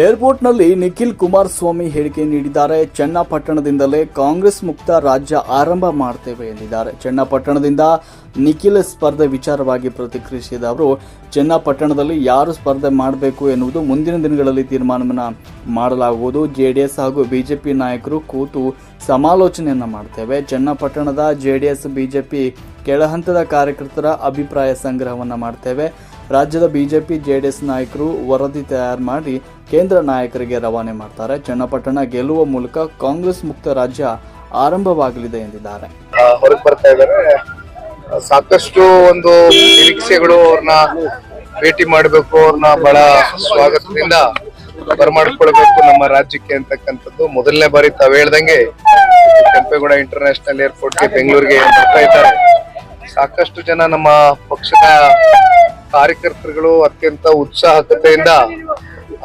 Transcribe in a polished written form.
ಏರ್ಪೋರ್ಟ್ನಲ್ಲಿ ನಿಖಿಲ್ ಕುಮಾರಸ್ವಾಮಿ ಹೇಳಿಕೆ ನೀಡಿದ್ದಾರೆ. ಚನ್ನಪಟ್ಟಣದಿಂದಲೇ ಕಾಂಗ್ರೆಸ್ ಮುಕ್ತ ರಾಜ್ಯ ಆರಂಭ ಮಾಡ್ತೇವೆ ಎಂದಿದ್ದಾರೆ. ಚನ್ನಪಟ್ಟಣದಿಂದ ನಿಖಿಲ್ ಸ್ಪರ್ಧೆ ವಿಚಾರವಾಗಿ ಪ್ರತಿಕ್ರಿಯಿಸಿದ ಅವರು, ಚನ್ನಪಟ್ಟಣದಲ್ಲಿ ಯಾರು ಸ್ಪರ್ಧೆ ಮಾಡಬೇಕು ಎನ್ನುವುದು ಮುಂದಿನ ದಿನಗಳಲ್ಲಿ ತೀರ್ಮಾನವನ್ನು ಮಾಡಲಾಗುವುದು. ಜೆಡಿಎಸ್ ಹಾಗೂ ಬಿಜೆಪಿ ನಾಯಕರು ಕೂತು ಸಮಾಲೋಚನೆಯನ್ನ ಮಾಡ್ತೇವೆ. ಚನ್ನಪಟ್ಟಣದ ಜೆಡಿಎಸ್ ಬಿಜೆಪಿ ಕೆಳಹಂತದ ಕಾರ್ಯಕರ್ತರ ಅಭಿಪ್ರಾಯ ಸಂಗ್ರಹವನ್ನು ಮಾಡ್ತೇವೆ. ರಾಜ್ಯದ ಬಿಜೆಪಿ ಜೆಡಿಎಸ್ ನಾಯಕರು ವರದಿ ತಯಾರು ಮಾಡಿ ಕೇಂದ್ರ ನಾಯಕರಿಗೆ ರವಾನೆ ಮಾಡ್ತಾರೆ. ಚನ್ನಪಟ್ಟಣ ಗೆಲ್ಲುವ ಮೂಲಕ ಕಾಂಗ್ರೆಸ್ ಮುಕ್ತ ರಾಜ್ಯ ಆರಂಭವಾಗಲಿದೆ ಎಂದಿದ್ದಾರೆ. ಹೊರಗೆ ಬರ್ತಾ ಇದ್ದಾರೆ. ಸಾಕಷ್ಟು ಒಂದು ನಿರೀಕ್ಷೆಗಳು, ಅವ್ರನ್ನ ಭೇಟಿ ಮಾಡಬೇಕು, ಅವ್ರನ್ನ ಬಹಳ ಸ್ವಾಗತದಿಂದ ಬರಮಾಡ್ಕೊಳ್ಬೇಕು ನಮ್ಮ ರಾಜ್ಯಕ್ಕೆ ಅಂತಕ್ಕಂಥದ್ದು. ಮೊದಲನೇ ಬಾರಿ ತಾವ್ ಹೇಳ್ದಂಗೆ ಕೆಂಪೇಗೌಡ ಇಂಟರ್ನ್ಯಾಷನಲ್ ಏರ್ಪೋರ್ಟ್ಗೆ ಬೆಂಗಳೂರಿಗೆ ಬರ್ತಾ ಇದ್ದಾರೆ. ಸಾಕಷ್ಟು ಜನ ನಮ್ಮ ಪಕ್ಷದ ಕಾರ್ಯಕರ್ತರುಗಳು ಅತ್ಯಂತ ಉತ್ಸಾಹಕತೆಯಿಂದ